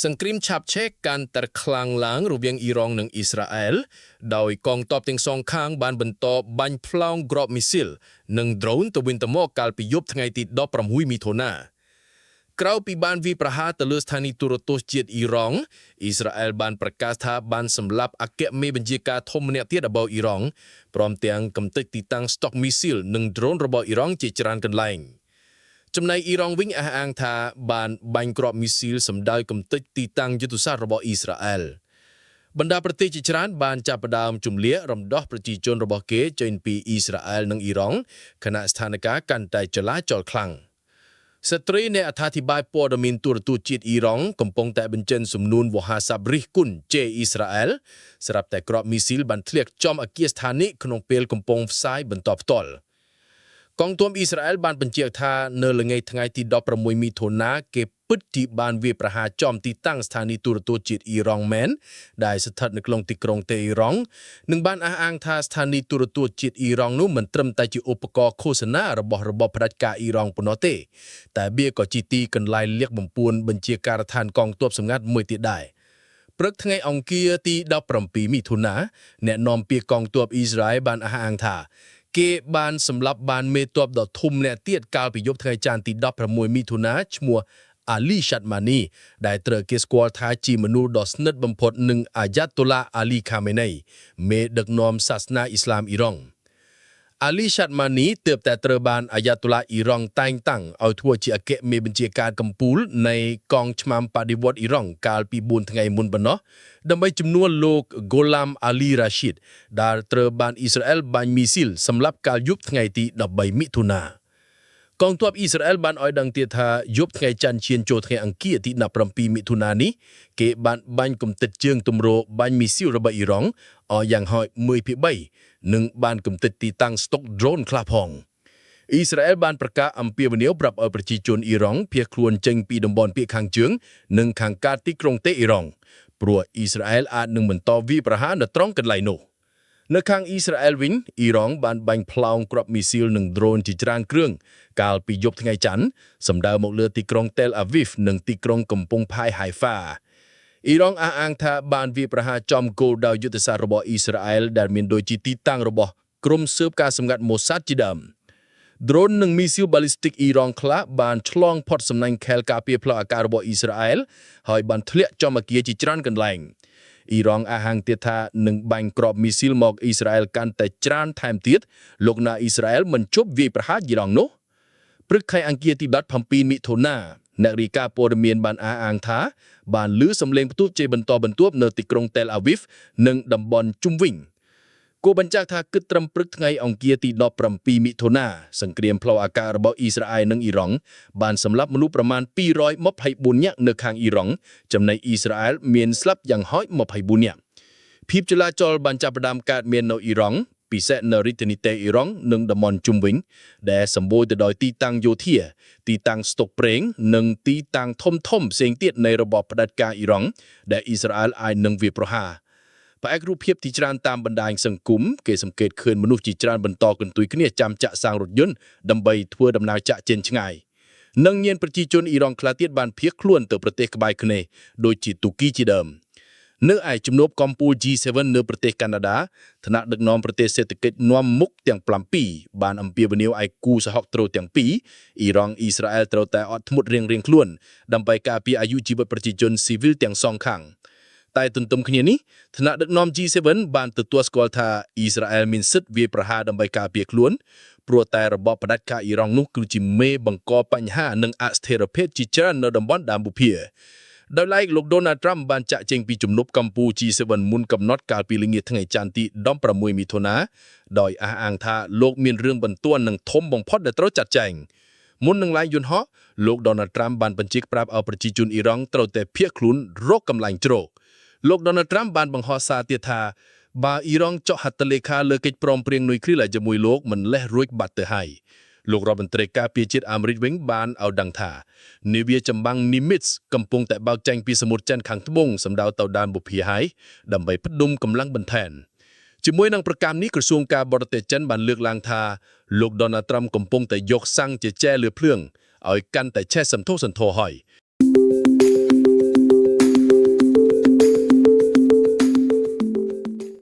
សង្គ្រាមឆាបឆេកកាន់តែខ្លាំងឡើងរវាងអ៊ីរ៉ង់និងអ៊ីស្រាអែលដោយកងទ័ពទាំងសងខាងបានបន្តបាញ់ផ្លោងគ្រាប់មីស៊ីលនិងដ្រូនទៅវិញទៅមកកាលពីយប់ថ្ងៃទី16មិថុនាក្រៅពីបានវាយប្រហារទៅលើស្ថានីយទូរទស្សន៍ជាតិអ៊ីរ៉ង់អ៊ីស្រាអែលបានប្រកាសថាបានសម្លាប់អគ្គមេបញ្ជាការធំម្នាក់ទៀតរបស់អ៊ីរ៉ង់ព្រមទាំងកំទេចទីតាំងស្តុកមីស៊ីលនិងដ្រូនរបស់អ៊ីរ៉ង់ជាច្រើនកន្លែងចំណែកអ៊ីរ៉ង់វិញអះអាងថាបានបាញ់គ្រាប់មីស៊ីលសម្ដៅកំទេចទីតាំងយុទ្ធសាស្ត្ររបស់អ៊ីស្រាអែលបណ្ដាប្រទេសជាច្រើនបានចាប់ផ្ដើមជំនះរំដោះប្រជាជនរបស់គេចេញពីអ៊ីស្រាអែលនិងអ៊ីរ៉ង់ខណៈស្ថានភាពកាន់តែចលាចលខ្លាំងស្ត្រីនៃអត្ថាធិប្បាយព័ត៌មានទូរទស្សន៍ជាតិអ៊ីរ៉ង់កំពុងតែបញ្ចេញសំណួរវោហារស័ព្ទរិះគន់ជេរអ៊ីស្រាអែលស្រាប់តែគ្រាប់មីស៊ីលបានធ្លាក់ចំអគារស្ថានីយ៍ក្នុងពេលកំពុងផ្សាយបន្តផ្ទាល់កងទ័ពអ៊ីស្រាអែលបានបញ្ជាក់ថានៅល្ងាចថ្ងៃទី16មិថុនាគេពិតជាបានវាយប្រហារចំទីតាំងស្ថានីយ៍ទូរទស្សន៍ជាតិអ៊ីរ៉ង់មែនដែលស្ថិតនៅក្នុងទីក្រុងតេអ៊ីរ៉ង់និងបានអះអាងថាស្ថានីយ៍ទូរទស្សន៍ជាតិអ៊ីរ៉ង់នោះមិនត្រឹមតែជាឧបករណ៍ឃោសនារបស់របបផ្ដាច់ការអ៊ីរ៉ង់ប៉ុណ្ណោះទេតែវាក៏ជាទីកន្លែងលាក់បំពួនបញ្ជាការដ្ឋានកងទ័ពសម្ងាត់មួយទៀតដែរព្រឹកថ្ងៃអង្គារទី17មិថុនាអ្នកនាំពាក្យកងទ័ពអ៊ីស្រាអែលបានអះអាងថាគេបានសម្លាប់បានមេទ័ពដ៏ធំម្នាក់ទៀតកាលពីយប់ថ្ងៃច័ន្ទទី16មិថុនាឈ្មោះអាលីឆាត់ម៉ានីដែលត្រូវគេស្គាល់ថាជាមនុស្សដ៏ស្និទ្ធបំផុតនឹងអាយ៉ាតូឡាអាលីខាមេនីមេដឹកនាំសាសនាអ៊ីស្លាមអ៊ីរ៉ង់អាលីឆាត់ម៉ានីទើបតែត្រូវបានអាយ៉ាតូឡាអ៊ីរ៉ង់តែងតាំងឲ្យធ្វើជាអគ្គមេបញ្ជាការកំពូលនៃកងឆ្មាំបដិវត្តន៍អ៊ីរ៉ង់កាលពី4ថ្ងៃមុនប៉ុណ្ណោះដើម្បីជំនួសលោកហ្គូឡាមអាលីរ៉ាឈីតដែលត្រូវបានអ៊ីស្រាអែលបាញ់មីស៊ីលសម្លាប់កាលយប់ថ្ងៃទី13មិថុនាកងទ័ពអ៊ីស្រាអែលបានឲ្យដឹងទៀតថាយប់ថ្ងៃច័ន្ទឈានចូលថ្ងៃអង្គារទី17មិថុនានេះគេបានបាញ់កំទេចជើងទម្របាញ់មីស៊ីលរបស់អ៊ីរ៉ង់ឲ្យយ៉ាងហោច1/3និងបានកំទេចទីតាំងស្តុកដ្រូនខ្លះផងអ៊ីស្រាអែលបានប្រកាសអំពាវនាវប្រាប់ឲ្យប្រជាជនអ៊ីរ៉ង់ភៀសខ្លួនចេញពីតំបន់ភាគខាងជើងនិងខាងកើតទីក្រុងតេអ៊ីរ៉ង់ព្រោះអ៊ីស្រាអែលអាចនឹងបន្តវាយប្រហារនៅត្រង់កន្លែងនោះនៅខាងអ៊ីស្រាអែលវិញអ៊ីរ៉ង់បានបាញ់ផ្លោងគ្រាប់មីស៊ីលនិងដ្រូនជាច្រើនគ្រឿងកាលពីយប់ថ្ងៃច័ន្ទសម្ដៅមកលើទីក្រុង Tel Aviv និងទីក្រុងកំពង់ផែ Haifa អ៊ីរ៉ង់អះអាងថាបានវាយប្រហារចំគោលដៅយុទ្ធសាស្ត្ររបស់អ៊ីស្រាអែលដែលមានដូចជាទីតាំងរបស់ក្រុមស៊ើបការសម្ងាត់ម៉ូសាដជាដើមដ្រូននិងមីស៊ីលបាឡីស្ទិកអ៊ីរ៉ង់ខ្លះបានឆ្លងផុតសំណាញ់ខែលការពារផ្លូវអាកាសរបស់អ៊ីស្រាអែលហើយបានធ្លាក់ចំអគារជាច្រើនកន្លែងអ៊ីរ៉ង់អះអាងទៀតថានឹងបាញ់គ្រាប់មីស៊ីលមកអ៊ីស្រាអែលកាន់តែច្រើនថែមទៀតលោកណាអ៊ីស្រាអែលមិនជប់វាយប្រហារអ៊ីរ៉ង់នោះព្រឹកខែអង្គារទី17មិថុនាអ្នករាយការណ៍ព័ត៌មានបានអះអាងថាបានឮសំឡេងផ្ទុះជាបន្តបន្ទាប់នៅទីក្រុង Tel Aviv និងតំបន់ជុំវិញគួរបញ្ជាក់ថាគិតត្រឹមព្រឹកថ្ងៃអង្គារទី17មិថុនាសង្គ្រាមផ្លូវអាកាសរបស់អ៊ីស្រាអែលនិងអ៊ីរ៉ង់បានសម្លាប់មនុស្សប្រមាណ224នាក់នៅខាងអ៊ីរ៉ង់ចំណែកអ៊ីស្រាអែលមានស្លាប់យ៉ាងហោច24នាក់ភាពចលាចលបានចាប់ផ្ដើមកើតមាននៅអ៊ីរ៉ង់ពិសេសនៅរាជធានីតេអ៊ីរ៉ង់និងតំបន់ជុំវិញដែលសម្បូរទៅដោយទីតាំងយោធាទីតាំងស្តុកប្រេងនិងទីតាំងធំផ្សេងទៀតនៃរបបផ្ដាច់ការអ៊ីរ៉ង់ដែលអ៊ីស្រាអែលអាចនឹងវាយប្រហារផ្អែករូបភាពទីច្រើនតាមបណ្ដាញសង្គមគេសង្កេតឃើញមនុស្សជាច្រើនបន្តកន្ទុយគ្នាចាំចាក់សាំងរថយន្តដើម្បីធ្វើដំណើរចាក់ចេញឆ្ងាយនិងមានប្រជាជនអ៊ីរ៉ង់ខ្លះទៀតបានភៀសខ្លួនទៅប្រទេសក្បែរគ្នាដូចជាទូគីជាដើមនៅឯជំនួបកំពូល G7 នៅប្រទេសកាណាដាថ្នាក់ដឹកនាំប្រទេសសេដ្ឋកិច្ចនាំមុខទាំង7បានអំពាវនាវឲ្យគូសហត្រូវទាំងពីរអ៊ីរ៉ង់អ៊ីស្រាអែលត្រូវតែអត់ធ្មត់រៀងៗខ្លួនដើម្បីការពារអាយុជីវិតប្រជាជនស៊ីវិលទាំងសងខាងតែទន្ទឹមគ្នានេះថ្នាក់ដឹកនាំ G7 បានទទួលស្គាល់ថាអ៊ីស្រាអែលមានសិទ្ធិវាយប្រហារដើម្បីការពារខ្លួនព្រោះតែរបបផ្ដាច់ការអ៊ីរ៉ង់នោះគឺជាមេបង្កបញ្ហានិងអស្ថិរភាពជាច្រើននៅតំបន់ដើមបុភាដោយឡែកលោក Donald Trump បានចាក់ចេញពីជំនួបកម្ពុជា G7 មុនកំណត់កាលពីល្ងាចថ្ងៃច័ន្ទទី16មិថុនាដោយអះអាងថាលោកមានរឿងបន្ទាន់និងធំបំផុតដែលត្រូវចាត់ចែងមុននឹងឡើងយន្តហោះលោក Donald Trump បានបញ្ជាប្រាប់ឲ្យប្រជាជនអ៊ីរ៉ង់ត្រូវតែភៀសខ្លួនរកកម្លាំងជ្រកលោក Donald Trump បានបង្ហោះសារទៀតថាបើអ៊ីរ៉ង់ចុះហត្ថលេខាលើកិច្ចព្រមព្រៀងនុយក្លេអ៊ែរជាមួយលោកមិនលេះរួចបាត់ទៅហើយលោករដ្ឋមន្ត្រីការពារជាតិអាមេរិកវិញបានឲ្យដឹងថានាវាចម្បាំង Nimitz កំពុងតែបើកចេញពីសមុទ្រចិនខាងត្បូងសម្ដៅទៅដើមបុភាហើយដើម្បីផ្ដុំកម្លាំងបន្ថែមជាមួយនឹងប្រកាសនេះក្រសួងការបរទេសចិនបានលើកឡើងថាលោក Donald Trump កំពុងតែយកសាំងជាចែលើភ្លើងឲ្យកាន់តែឆេះសន្ធោសន្ធោហើយ